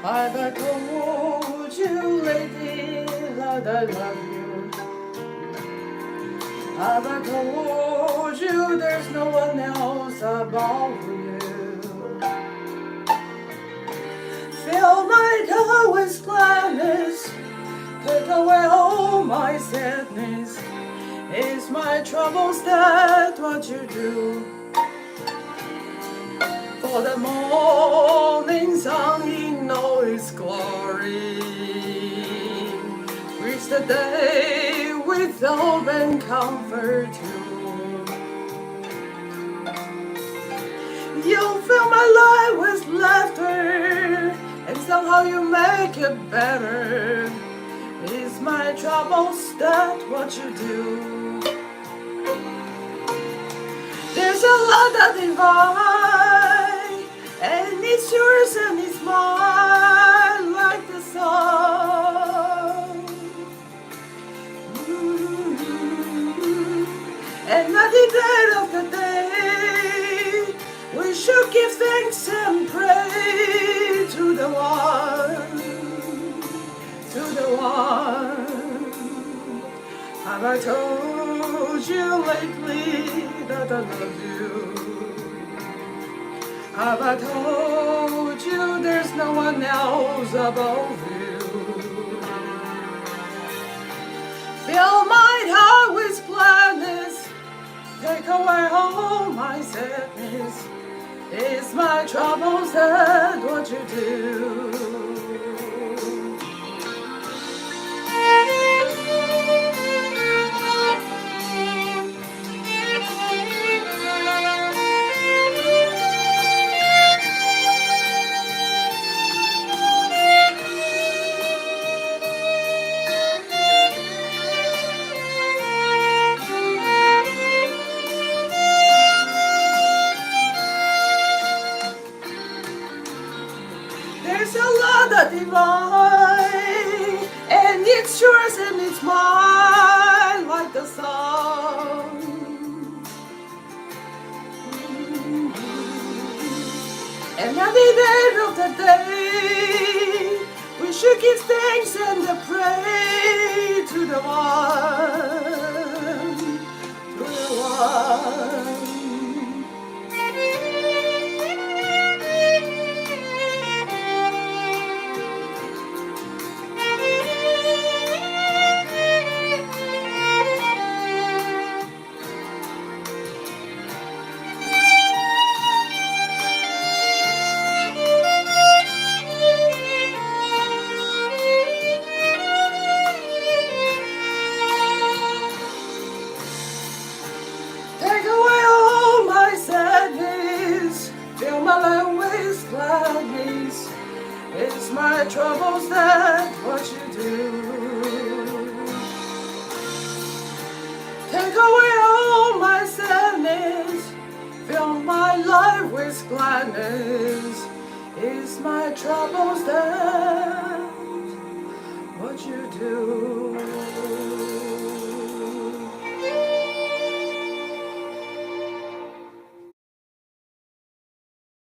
Have I told you lately that I love you? Have I told you there's no one else above you? Fill my heart with gladness, take away all my sadness. Is my troubles that what you do? For the morning sun in all its glory, reach the day with hope and comfort too. You fill my life with laughter, and somehow you make it better. Is my troubles that what you do? There's a love that divine, and it's yours and it's mine like the sun. And at the end of the day, we should give thanks and pray to the one, to the one. Have I told you lately that I love you? Have I told you there's no one else above you? Fill my heart with gladness, take away all my sadness. It's my troubles that what you do. There's a love that divine, and it's yours and it's mine like the sun. And at the end of the day, we should give thanks and pray to the one, to the one. Take away all my sadness, fill my life with gladness. It's my troubles that what you do. Take away all my sadness, fill my life with gladness. It's my troubles that what you do.